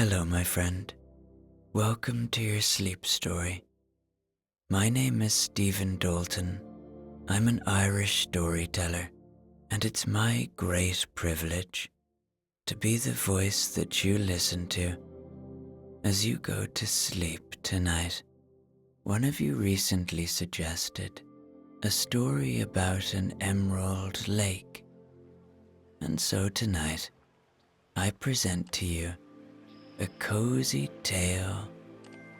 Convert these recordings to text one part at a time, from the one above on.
Hello, my friend. Welcome to your sleep story. My name is Stephen Dalton. I'm an Irish storyteller, and it's my great privilege to be the voice that you listen to as you go to sleep tonight. One of you recently suggested a story about an emerald lake, and so tonight I present to you a cozy tale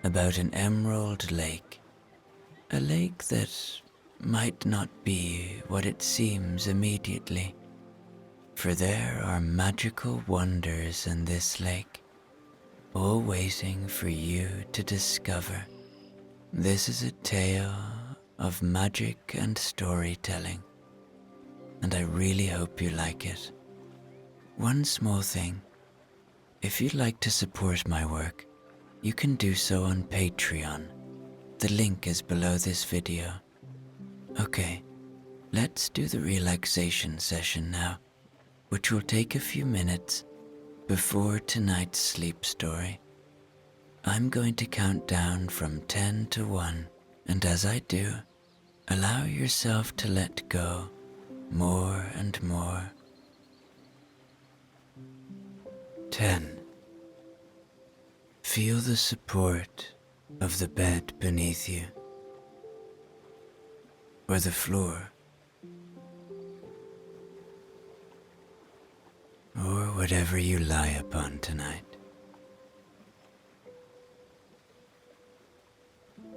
about an emerald lake, a lake that might not be what it seems immediately, for there are magical wonders in this lake, all waiting for you to discover. This is a tale of magic and storytelling, and I really hope you like it. One small thing. If you'd like to support my work, you can do so on Patreon. The link is below this video. Okay, let's do the relaxation session now, which will take a few minutes before tonight's sleep story. I'm going to count down from 10 to 1, and as I do, allow yourself to let go more and more. 10. Feel the support of the bed beneath you, or the floor, or whatever you lie upon tonight.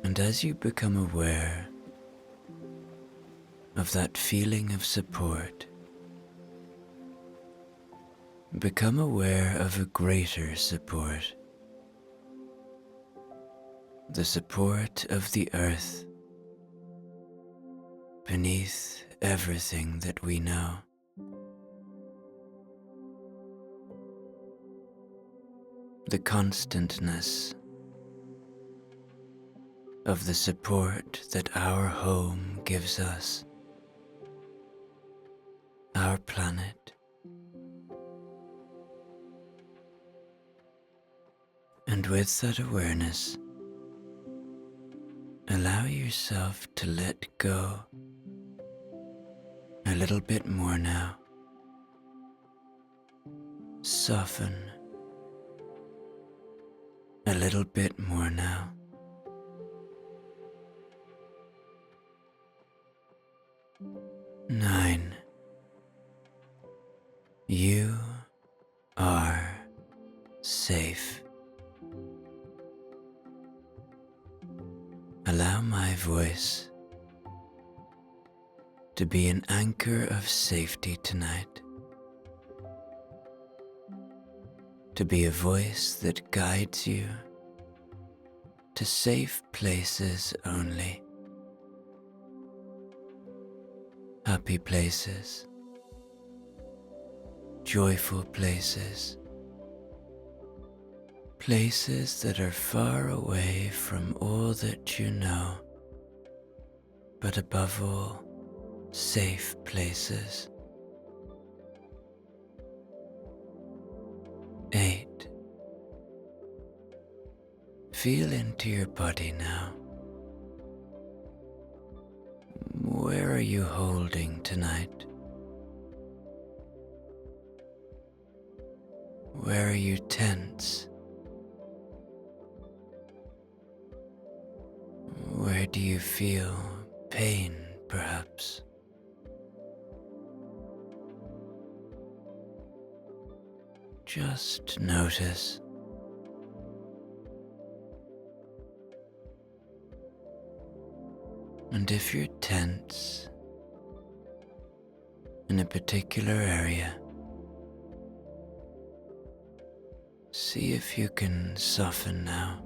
And as you become aware of that feeling of support, become aware of a greater support, the support of the earth beneath everything that we know. The constantness of the support that our home gives us, our planet. And with that awareness, allow yourself to let go a little bit more now. Soften a little bit more now. Nine. You are safe. Allow my voice to be an anchor of safety tonight, to be a voice that guides you to safe places only, happy places, joyful places, places that are far away from all that you know, but above all, safe places. 8. Feel into your body now. Where are you holding tonight? Where are you tense? Where do you feel pain, perhaps? Just notice. And if you're tense in a particular area, see if you can soften now.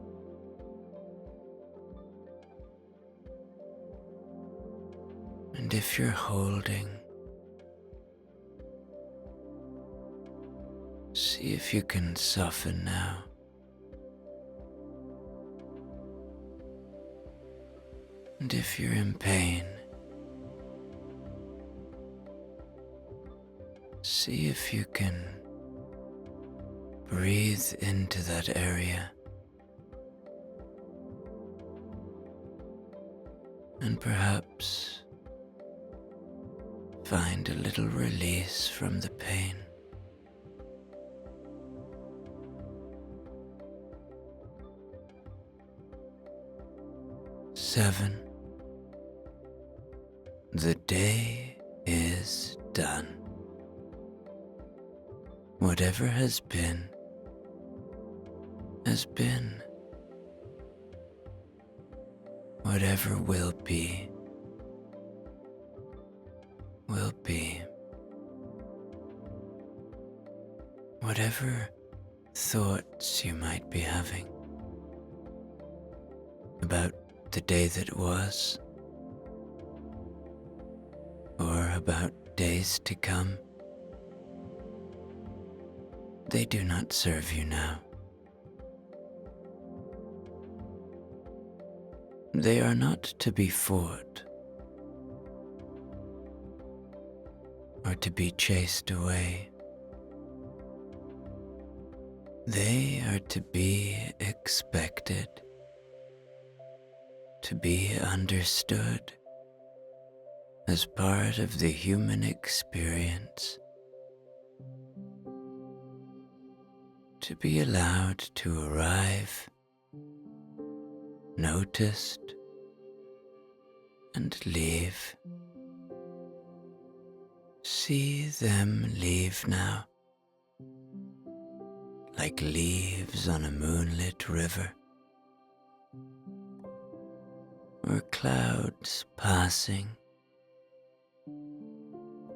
And if you're holding, see if you can soften now. And if you're in pain, see if you can breathe into that area and perhaps find a little release from the pain. 7. The day is done. Whatever has been, has been. Whatever will be, will be. Whatever thoughts you might be having about the day that was, or about days to come, they do not serve you now. They are not to be fought or to be chased away. They are to be expected, to be understood as part of the human experience, to be allowed to arrive, noticed, and leave. See them leave now, like leaves on a moonlit river, or clouds passing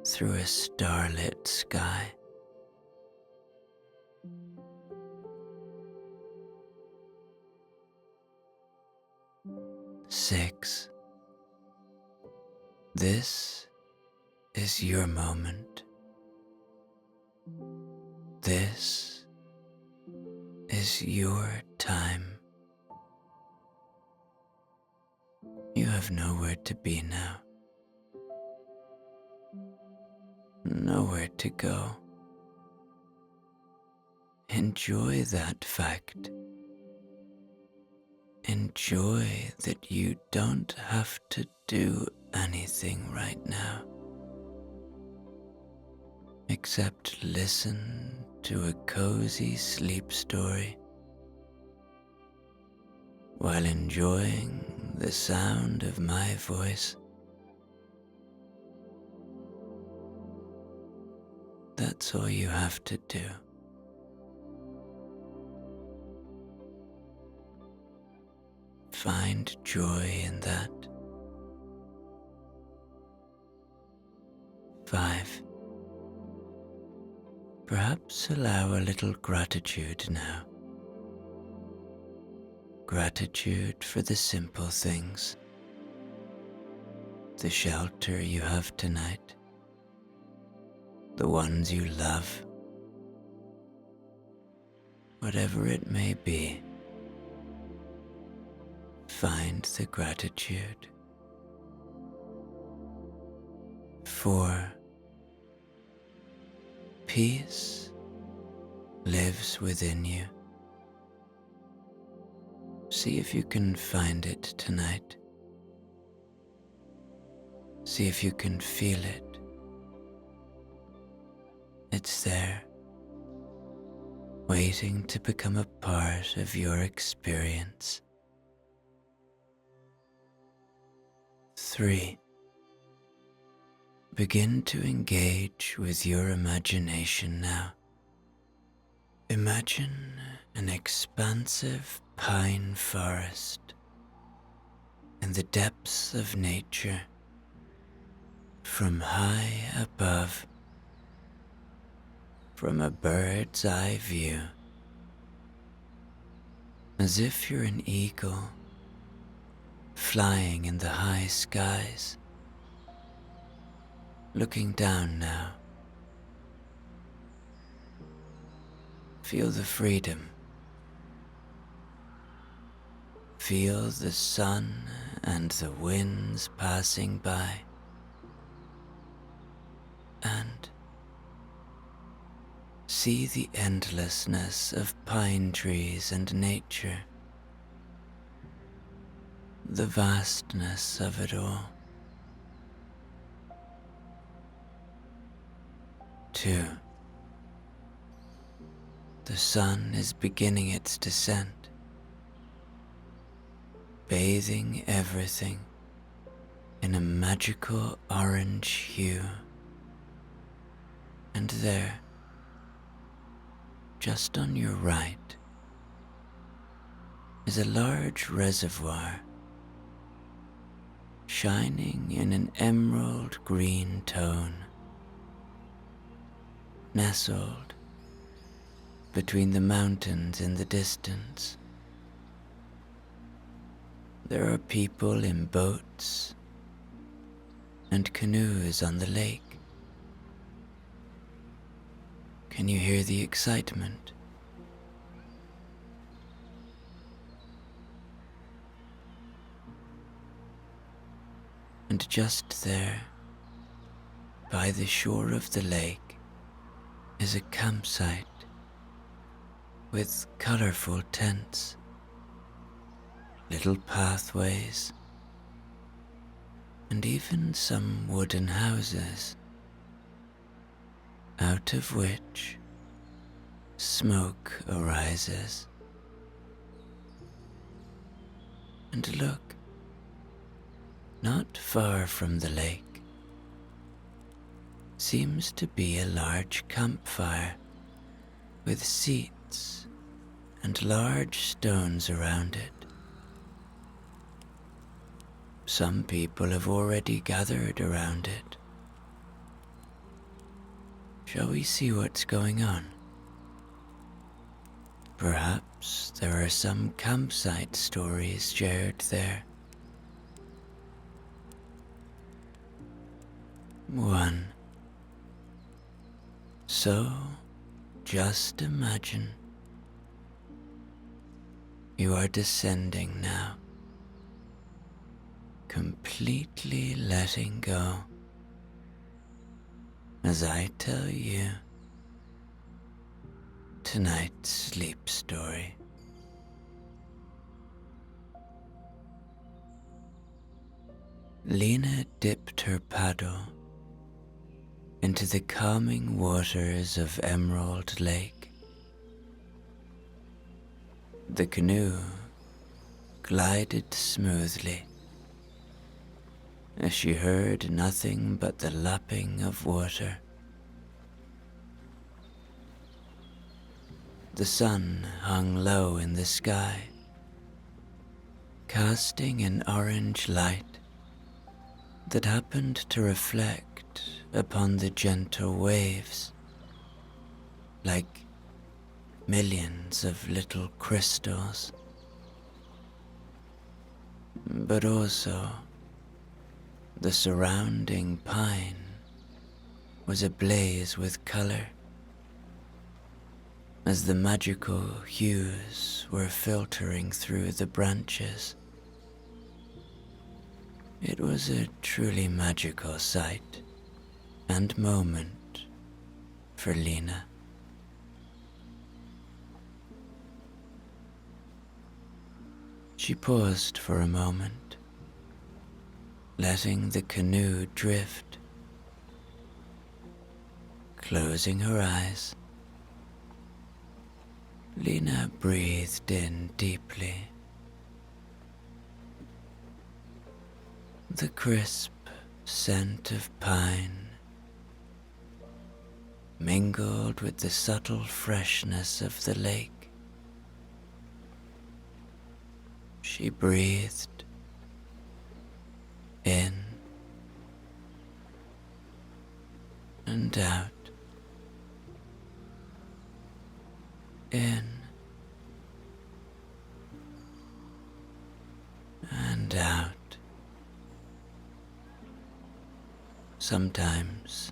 through a starlit sky. Six. This is your moment. This is your time. You have nowhere to be now, nowhere to go. Enjoy that fact. Enjoy that you don't have to do anything right now, except listen to a cozy sleep story while enjoying the sound of my voice. That's all you have to do. Find joy in that. 5. Perhaps allow a little gratitude now. Gratitude for the simple things. The shelter you have tonight. The ones you love. Whatever it may be. Find the gratitude. 4. Peace lives within you. See if you can find it tonight. See if you can feel it. It's there, waiting to become a part of your experience. 3. Begin to engage with your imagination now. Imagine an expansive pine forest in the depths of nature, from high above, from a bird's eye view, as if you're an eagle flying in the high skies. Looking down now, feel the freedom. Feel the sun and the winds passing by, and see the endlessness of pine trees and nature, the vastness of it all. 2. The sun is beginning its descent, bathing everything in a magical orange hue. And there, just on your right, is a large reservoir shining in an emerald green tone, nestled between the mountains in the distance. There are people in boats and canoes on the lake. Can you hear the excitement? And just there, by the shore of the lake, is a campsite with colorful tents, little pathways, and even some wooden houses, out of which smoke arises. And look, not far from the lake, seems to be a large campfire with seats and large stones around it. Some people have already gathered around it. Shall we see what's going on? Perhaps there are some campsite stories shared there. 1. So, just imagine you are descending now, completely letting go as I tell you tonight's sleep story. Lina dipped her paddle into the calming waters of Emerald Lake. The canoe glided smoothly as she heard nothing but the lapping of water. The sun hung low in the sky, casting an orange light that happened to reflect upon the gentle waves like millions of little crystals. But also, the surrounding pine was ablaze with color as the magical hues were filtering through the branches. It was a truly magical sight and moment for Lina. She paused for a moment, letting the canoe drift. Closing her eyes, Lina breathed in deeply. The crisp scent of pine mingled with the subtle freshness of the lake. She breathed in and out, in and out. Sometimes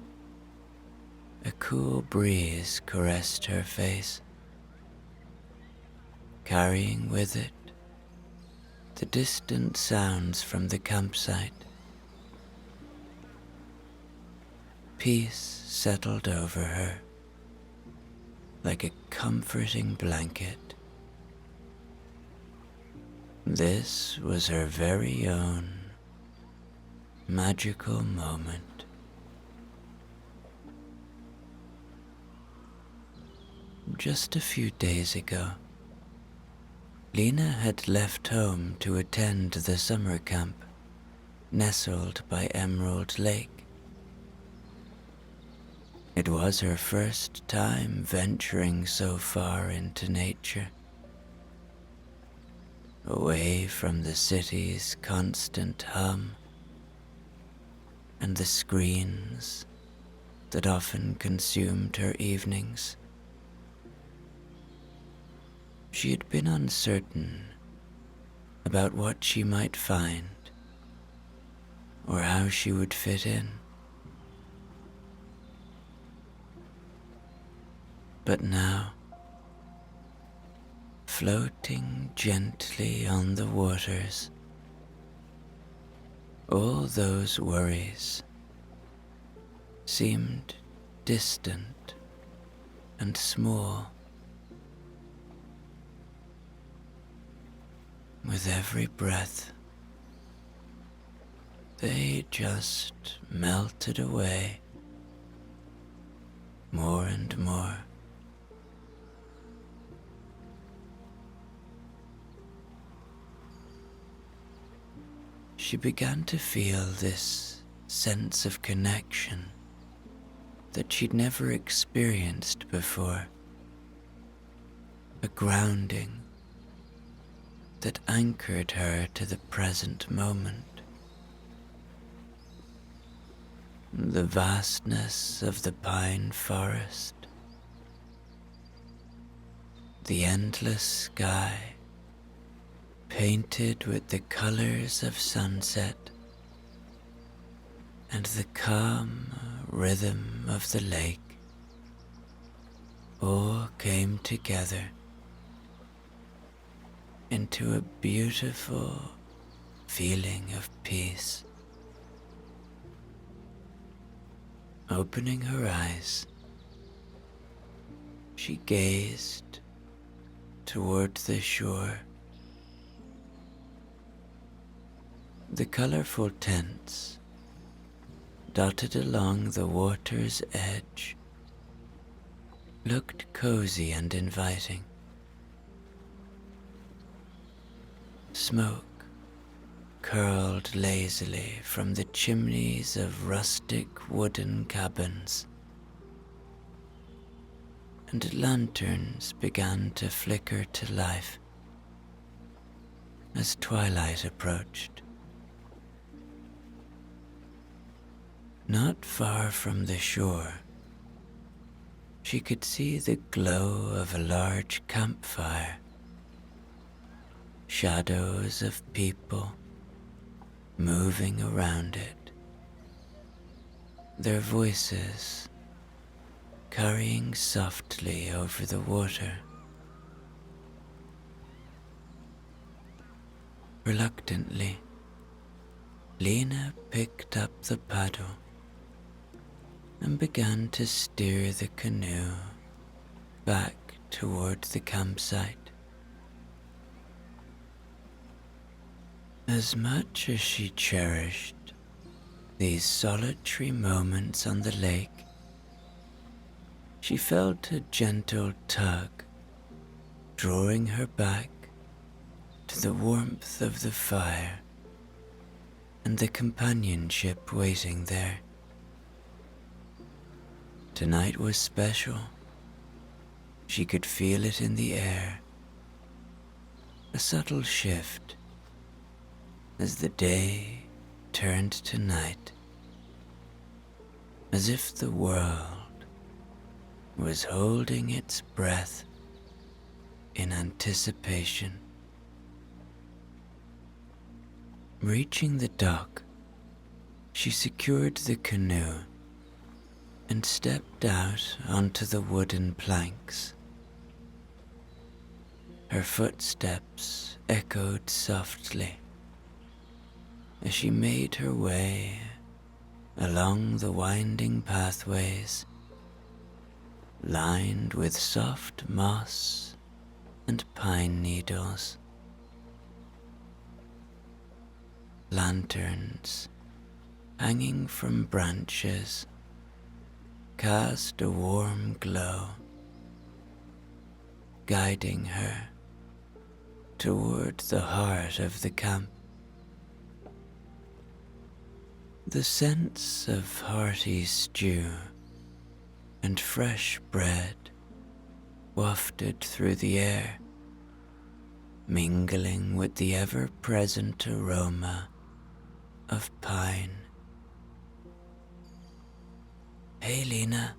a cool breeze caressed her face, carrying with it the distant sounds from the campsite. Peace settled over her, like a comforting blanket. This was her very own magical moment. Just a few days ago, Lina had left home to attend the summer camp nestled by Emerald Lake. It was her first time venturing so far into nature, away from the city's constant hum and the screens that often consumed her evenings. She had been uncertain about what she might find or how she would fit in. But now, floating gently on the waters, all those worries seemed distant and small. With every breath, they just melted away more and more. She began to feel this sense of connection that she'd never experienced before, a grounding that anchored her to the present moment. The vastness of the pine forest, the endless sky painted with the colors of sunset, and the calm rhythm of the lake all came together into a beautiful feeling of peace. Opening her eyes, she gazed toward the shore. The colorful tents dotted along the water's edge looked cozy and inviting. Smoke curled lazily from the chimneys of rustic wooden cabins, and lanterns began to flicker to life as twilight approached. Not far from the shore, she could see the glow of a large campfire. Shadows of people moving around it, their voices carrying softly over the water. Reluctantly, Lina picked up the paddle and began to steer the canoe back toward the campsite. As much as she cherished these solitary moments on the lake, she felt a gentle tug drawing her back to the warmth of the fire and the companionship waiting there. Tonight was special. She could feel it in the air, a subtle shift as the day turned to night, as if the world was holding its breath in anticipation. Reaching the dock, she secured the canoe and stepped out onto the wooden planks. Her footsteps echoed softly as she made her way along the winding pathways lined with soft moss and pine needles. Lanterns hanging from branches cast a warm glow, guiding her toward the heart of the camp. The scents of hearty stew and fresh bread wafted through the air, mingling with the ever-present aroma of pine. "Hey, Lina,"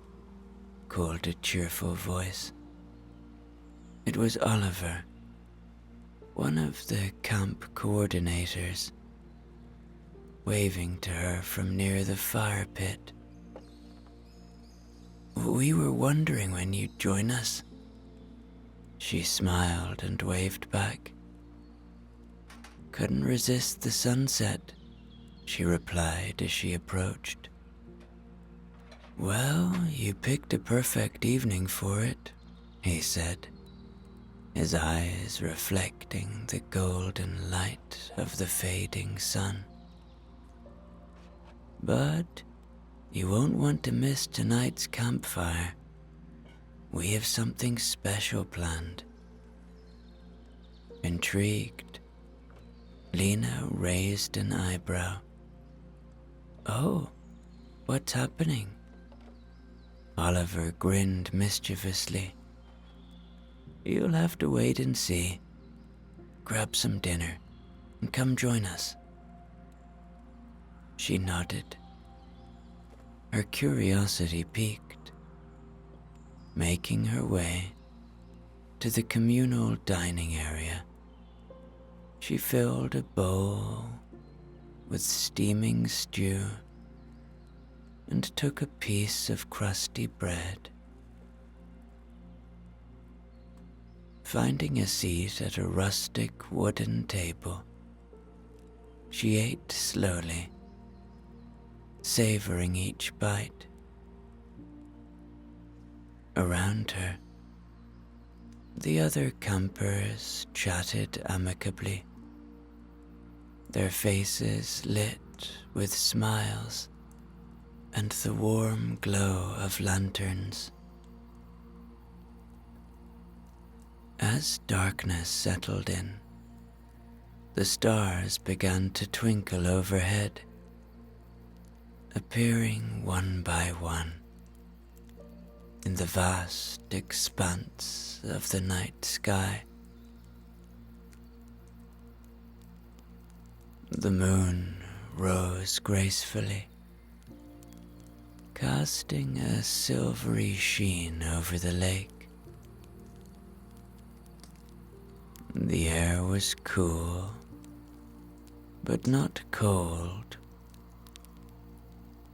called a cheerful voice. It was Oliver, one of the camp coordinators, waving to her from near the fire pit. "We were wondering when you'd join us." She smiled and waved back. "Couldn't resist the sunset," she replied as she approached. "Well, you picked a perfect evening for it," he said, his eyes reflecting the golden light of the fading sun. "But you won't want to miss tonight's campfire. We have something special planned." Intrigued, Lina raised an eyebrow. "Oh, what's happening?" Oliver grinned mischievously. "You'll have to wait and see. Grab some dinner and come join us." She nodded. Her curiosity piqued. Making her way to the communal dining area, she filled a bowl with steaming stew and took a piece of crusty bread. Finding a seat at a rustic wooden table, she ate slowly, savoring each bite. Around her, the other campers chatted amicably, their faces lit with smiles and the warm glow of lanterns. As darkness settled in, the stars began to twinkle overhead, appearing one by one in the vast expanse of the night sky. The moon rose gracefully, casting a silvery sheen over the lake. The air was cool, but not cold,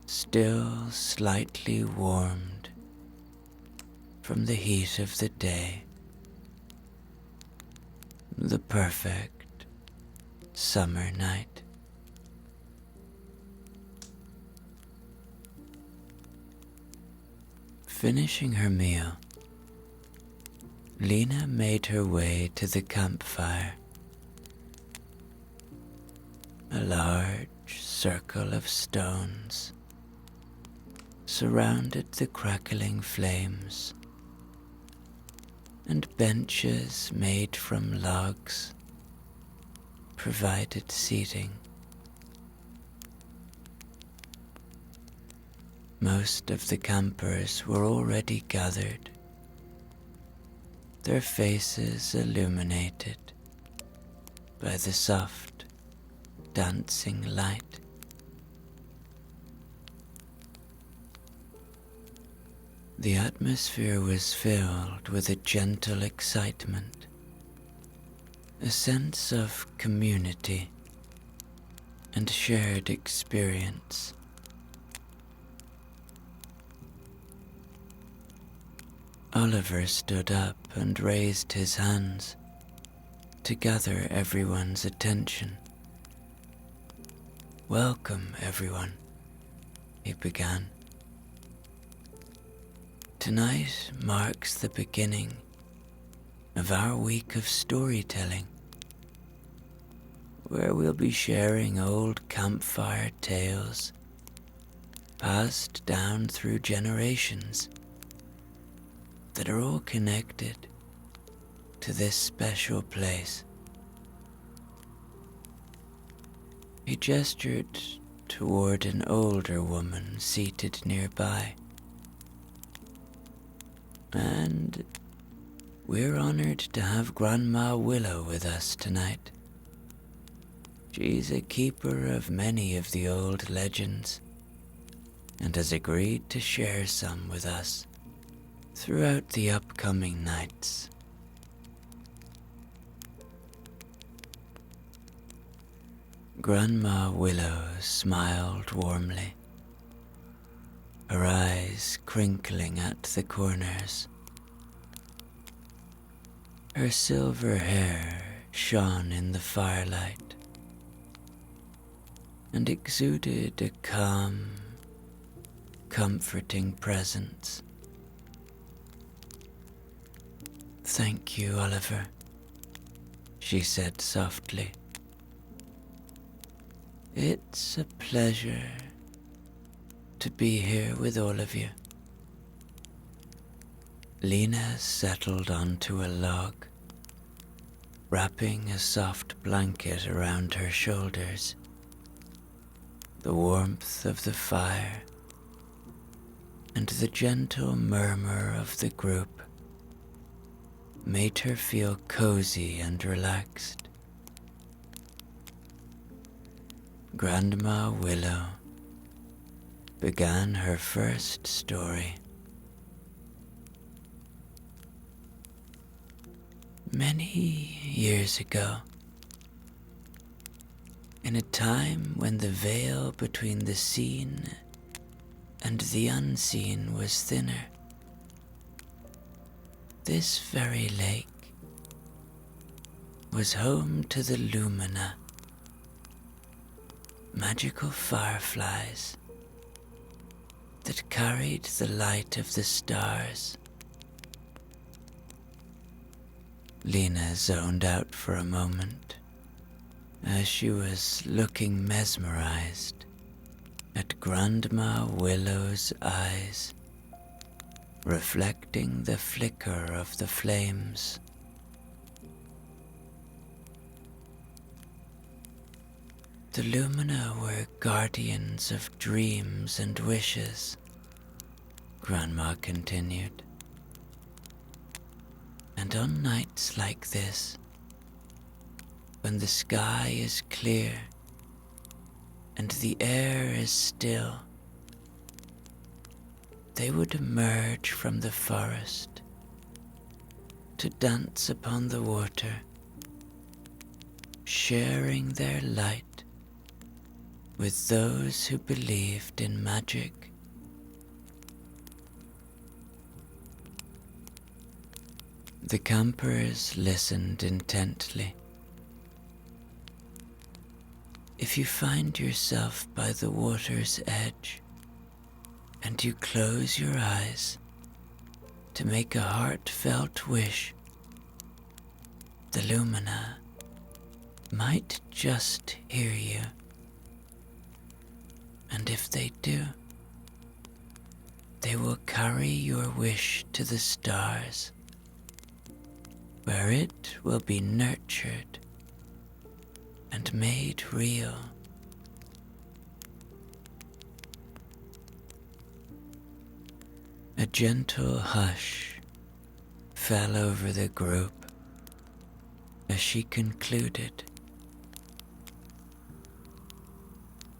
still slightly warmed from the heat of the day. The perfect summer night. Finishing her meal, Lina made her way to the campfire. A large circle of stones surrounded the crackling flames, and benches made from logs provided seating. Most of the campers were already gathered, their faces illuminated by the soft, dancing light. The atmosphere was filled with a gentle excitement, a sense of community and shared experience. Oliver stood up and raised his hands to gather everyone's attention. "Welcome, everyone," he began. Tonight marks the beginning of our week of storytelling, where we'll be sharing old campfire tales passed down through generations that are all connected to this special place. He gestured toward an older woman seated nearby. And we're honored to have Grandma Willow with us tonight. She's a keeper of many of the old legends and has agreed to share some with us throughout the upcoming nights. Grandma Willow smiled warmly, her eyes crinkling at the corners. Her silver hair shone in the firelight and exuded a calm, comforting presence. "Thank you, Oliver," she said softly. "It's a pleasure to be here with all of you." Lina settled onto a log, wrapping a soft blanket around her shoulders. The warmth of the fire and the gentle murmur of the group made her feel cozy and relaxed. Grandma Willow began her first story. Many years ago, in a time when the veil between the seen and the unseen was thinner, this very lake was home to the Lumina, magical fireflies that carried the light of the stars. Lina zoned out for a moment as she was looking mesmerized at Grandma Willow's eyes, reflecting the flicker of the flames. The Lumina were guardians of dreams and wishes, Grandma continued. And on nights like this, when the sky is clear and the air is still, they would emerge from the forest to dance upon the water, sharing their light with those who believed in magic. The campers listened intently. If you find yourself by the water's edge and you close your eyes to make a heartfelt wish, the Lumina might just hear you. And if they do, they will carry your wish to the stars, where it will be nurtured and made real. A gentle hush fell over the group as she concluded.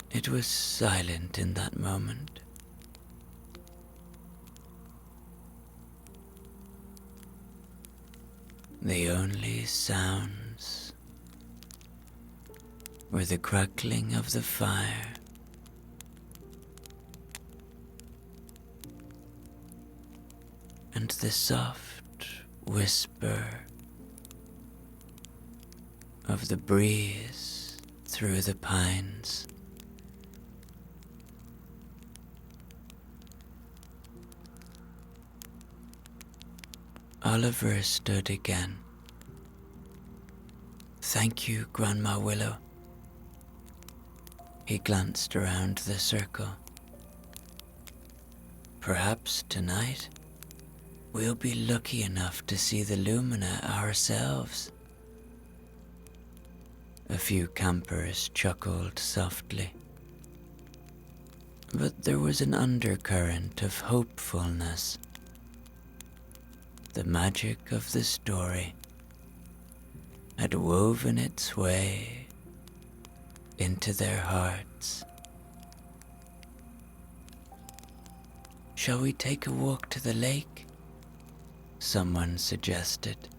It was silent in that moment. The only sounds were the crackling of the fire and the soft whisper of the breeze through the pines. Oliver stood again. "Thank you, Grandma Willow." He glanced around the circle. "Perhaps tonight we'll be lucky enough to see the lumina ourselves." A few campers chuckled softly, but there was an undercurrent of hopefulness. The magic of the story had woven its way into their hearts. "Shall we take a walk to the lake?" someone suggested.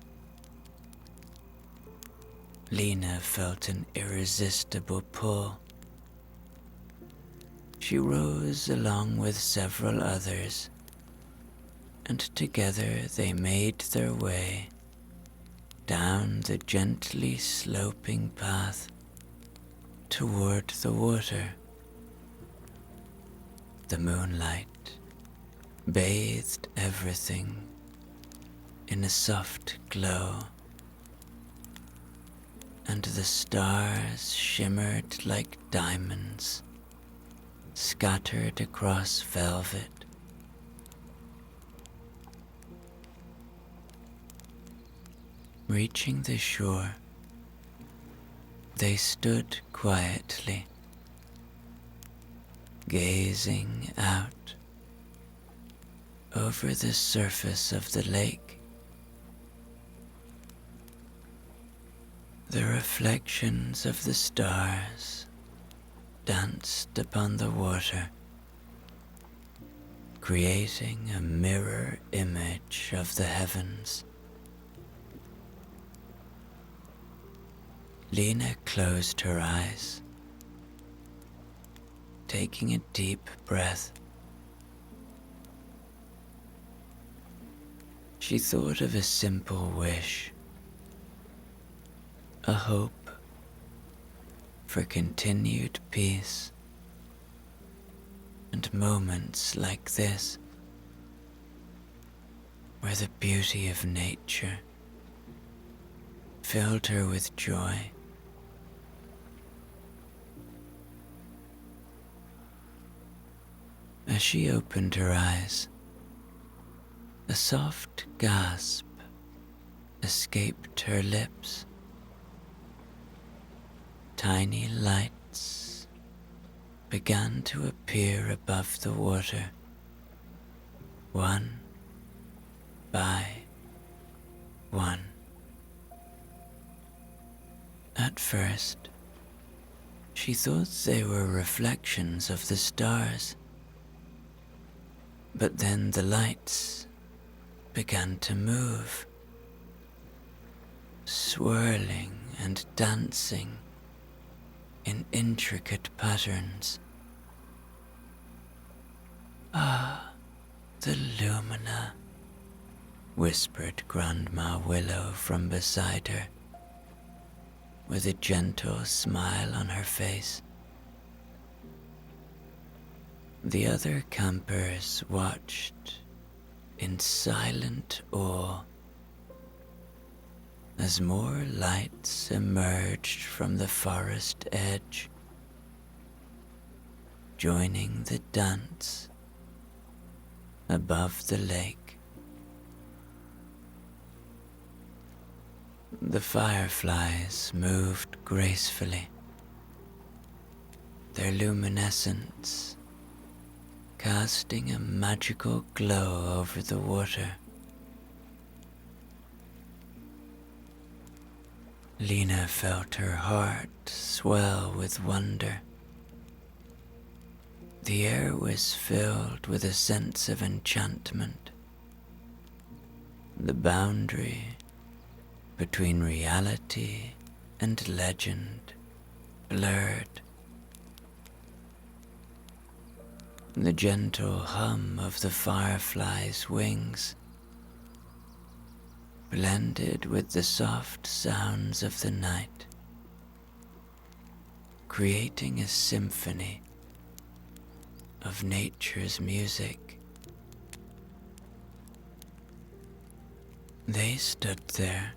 Lina felt an irresistible pull. She rose along with several others, and together they made their way down the gently sloping path toward the water. The moonlight bathed everything in a soft glow, and the stars shimmered like diamonds scattered across velvet. Reaching the shore, they stood quietly, gazing out over the surface of the lake. The reflections of the stars danced upon the water, creating a mirror image of the heavens. Lina closed her eyes, taking a deep breath. She thought of a simple wish, a hope for continued peace, and moments like this, where the beauty of nature filled her with joy. As she opened her eyes, a soft gasp escaped her lips. Tiny lights began to appear above the water, one by one. At first, she thought they were reflections of the stars, but then the lights began to move, swirling and dancing in intricate patterns. "Ah, the lumina," whispered Grandma Willow from beside her, with a gentle smile on her face. The other campers watched in silent awe as more lights emerged from the forest edge, joining the dance above the lake. The fireflies moved gracefully, their luminescence casting a magical glow over the water. Lina felt her heart swell with wonder. The air was filled with a sense of enchantment. The boundary between reality and legend blurred. The gentle hum of the fireflies' wings blended with the soft sounds of the night, creating a symphony of nature's music. They stood there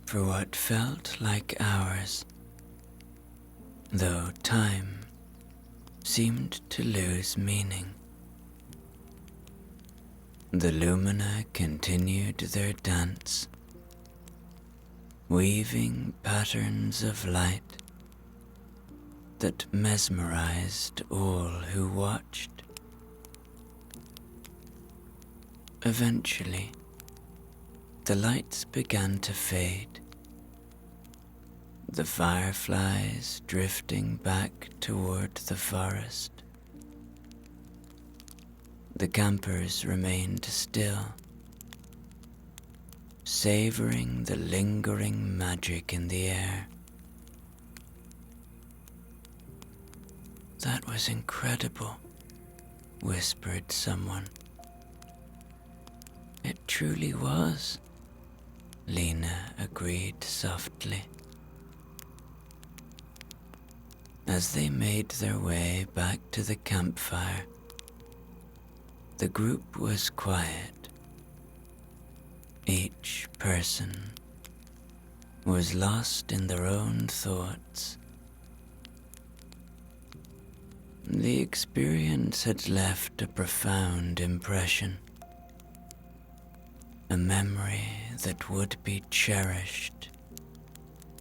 for what felt like hours, though time seemed to lose meaning. The lumina continued their dance, weaving patterns of light that mesmerized all who watched. Eventually, the lights began to fade, the fireflies drifting back toward the forest. The campers remained still, savoring the lingering magic in the air. "That was incredible," whispered someone. "It truly was," Lina agreed softly. As they made their way back to the campfire, the group was quiet. Each person was lost in their own thoughts. The experience had left a profound impression, a memory that would be cherished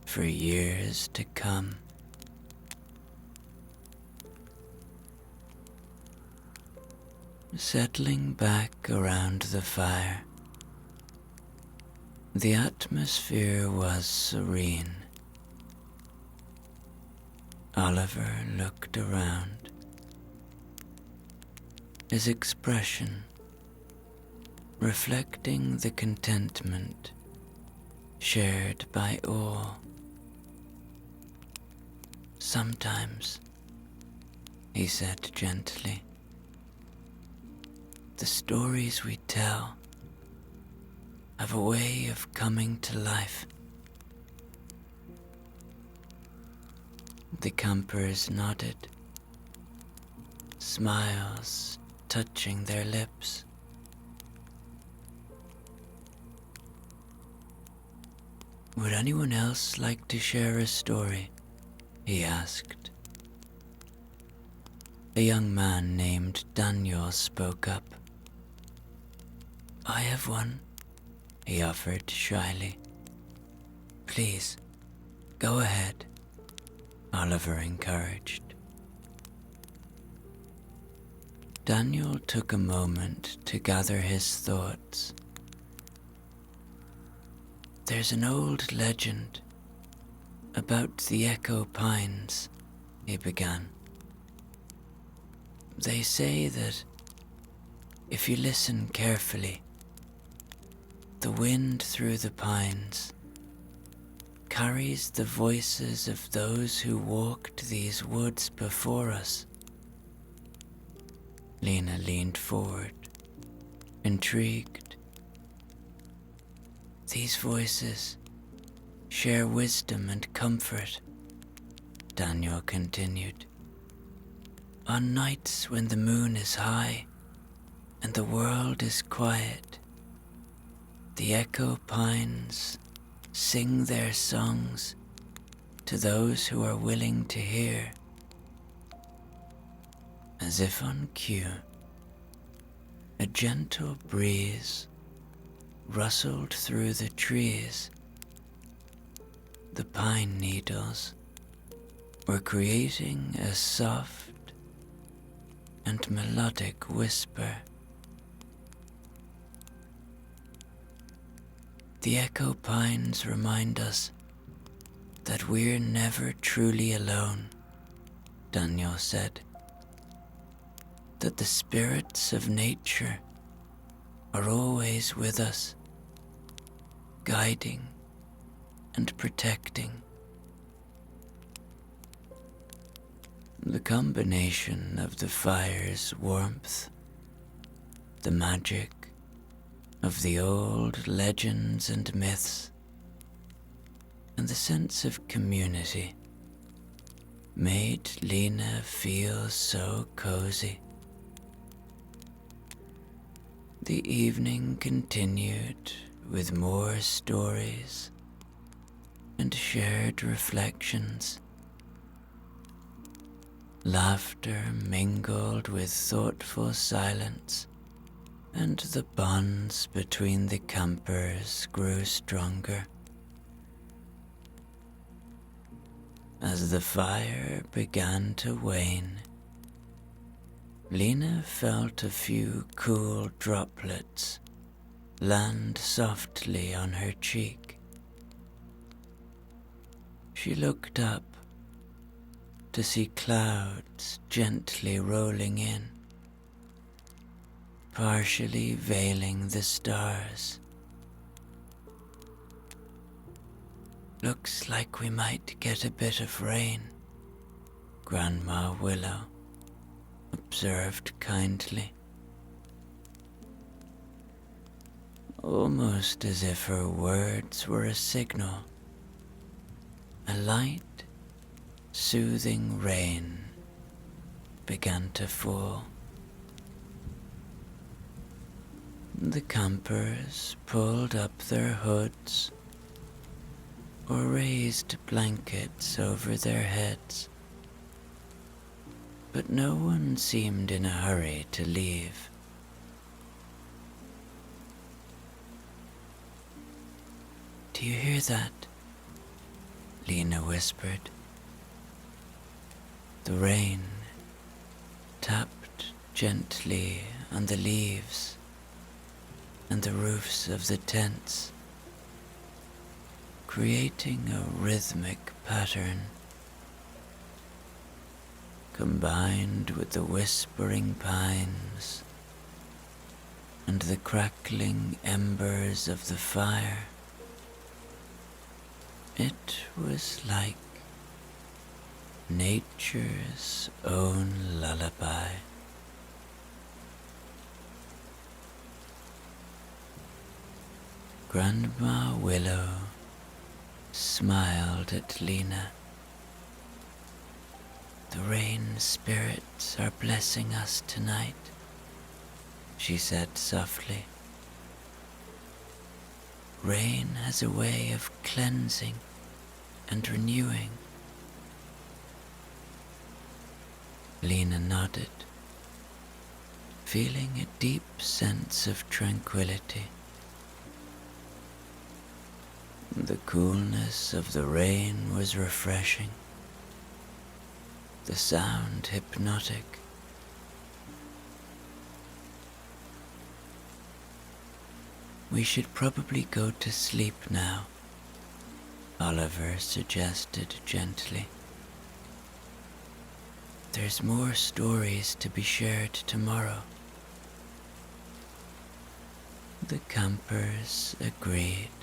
for years to come. Settling back around the fire, the atmosphere was serene. Oliver looked around, his expression reflecting the contentment shared by all. "Sometimes," he said gently, "the stories we tell have a way of coming to life." The campers nodded, smiles touching their lips. "Would anyone else like to share a story?" he asked. A young man named Daniel spoke up. "I have one," he offered shyly. "Please, go ahead," Oliver encouraged. Daniel took a moment to gather his thoughts. "There's an old legend about the echo pines," he began. "They say that if you listen carefully, the wind through the pines carries the voices of those who walked these woods before us." Lina leaned forward, intrigued. "These voices share wisdom and comfort," Daniel continued. "On nights when the moon is high and the world is quiet, the echo pines sing their songs to those who are willing to hear." As if on cue, a gentle breeze rustled through the trees. The pine needles were creating a soft and melodic whisper. "The echo pines remind us that we're never truly alone," Daniel said. "That the spirits of nature are always with us, guiding and protecting." The combination of the fire's warmth, the magic of the old legends and myths, and the sense of community made Lina feel so cozy. The evening continued with more stories and shared reflections. Laughter mingled with thoughtful silence, and the bonds between the campers grew stronger. As the fire began to wane, Lina felt a few cool droplets land softly on her cheek. She looked up to see clouds gently rolling in, partially veiling the stars. "Looks like we might get a bit of rain," Grandma Willow observed kindly, almost as if her words were a signal. A light, soothing rain began to fall. The campers pulled up their hoods or raised blankets over their heads, but no one seemed in a hurry to leave. "Do you hear that?" Lina whispered. The rain tapped gently on the leaves and the roofs of the tents, creating a rhythmic pattern. Combined with the whispering pines and the crackling embers of the fire, it was like nature's own lullaby. Grandma Willow smiled at Lina. "The rain spirits are blessing us tonight," she said softly. "Rain has a way of cleansing and renewing." Lina nodded, feeling a deep sense of tranquility. The coolness of the rain was refreshing, the sound hypnotic. "We should probably go to sleep now," Oliver suggested gently. "There's more stories to be shared tomorrow." The campers agreed,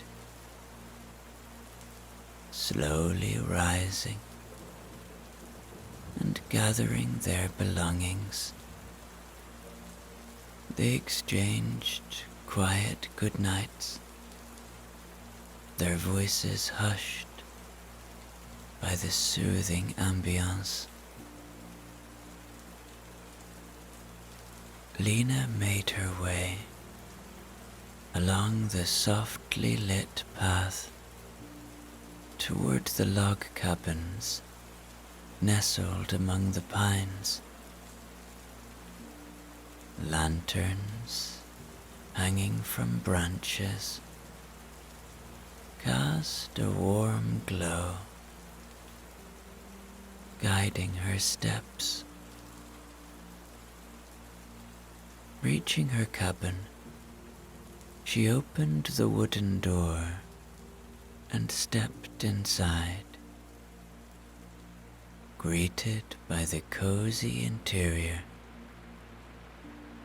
slowly rising and gathering their belongings. They exchanged quiet goodnights, their voices hushed by the soothing ambience. Lina made her way along the softly lit path toward the log cabins nestled among the pines. Lanterns hanging from branches cast a warm glow, guiding her steps. Reaching her cabin, she opened the wooden door and stepped inside, greeted by the cozy interior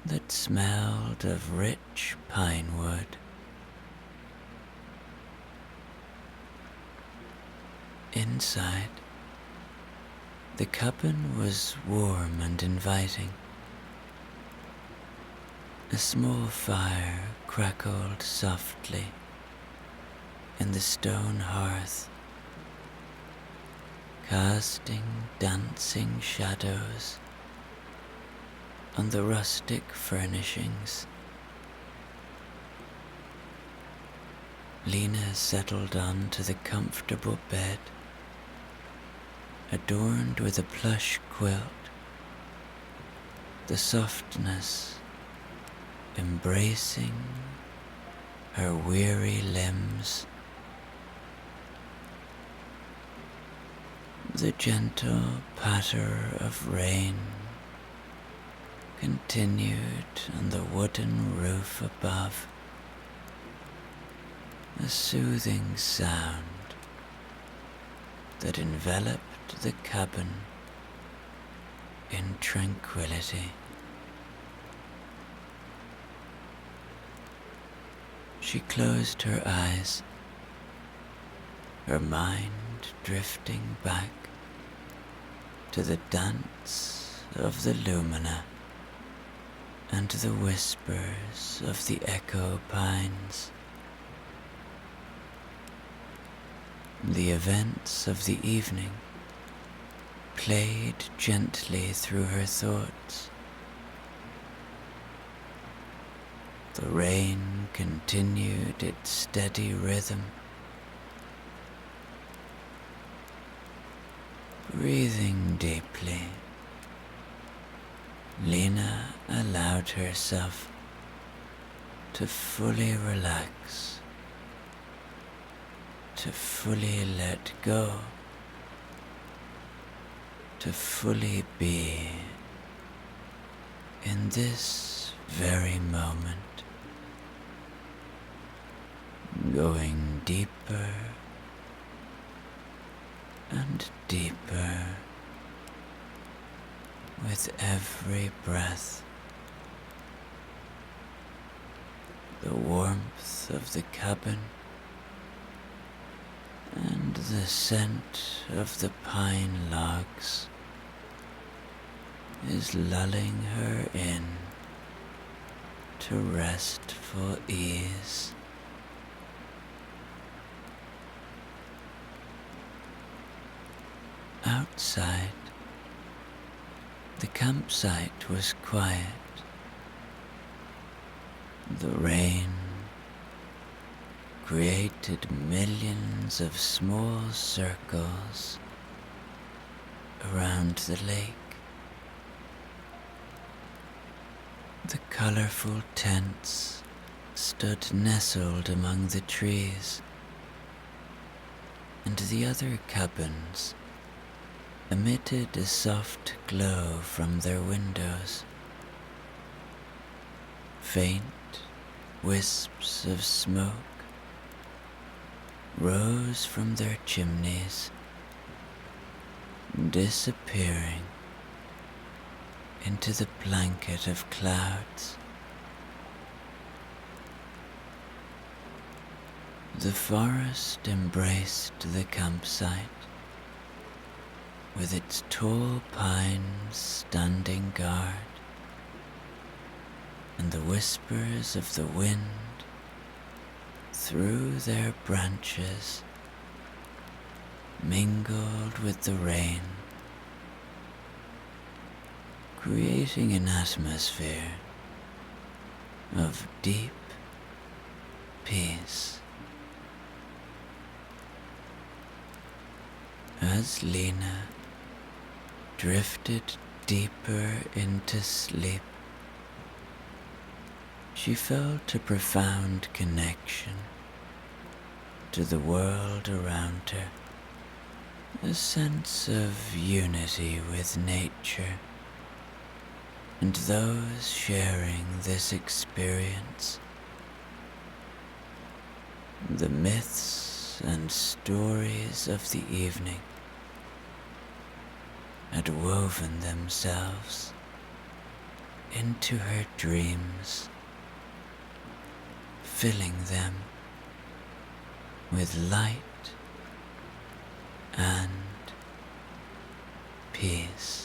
that smelled of rich pine wood. Inside, the cabin was warm and inviting. A small fire crackled softly in the stone hearth, casting dancing shadows on the rustic furnishings. Lina settled onto the comfortable bed, adorned with a plush quilt, the softness embracing her weary limbs. The gentle patter of rain continued on the wooden roof above, a soothing sound that enveloped the cabin in tranquility. She closed her eyes, her mind drifting back to the dance of the lumina and the whispers of the echo pines. The events of the evening played gently through her thoughts. The rain continued its steady rhythm. Breathing deeply, Lina allowed herself to fully relax, to fully let go, to fully be in this very moment, going deeper and deeper with every breath. The warmth of the cabin and the scent of the pine logs is lulling her in to restful ease. Outside, the campsite was quiet. The rain created millions of small circles around the lake. The colorful tents stood nestled among the trees, and the other cabins emitted a soft glow from their windows. Faint wisps of smoke rose from their chimneys, disappearing into the blanket of clouds. The forest embraced the campsite, with its tall pines standing guard, and the whispers of the wind through their branches mingled with the rain, creating an atmosphere of deep peace. As Lina drifted deeper into sleep, she felt a profound connection to the world around her, a sense of unity with nature and those sharing this experience. The myths and stories of the evening had woven themselves into her dreams, filling them with light and peace.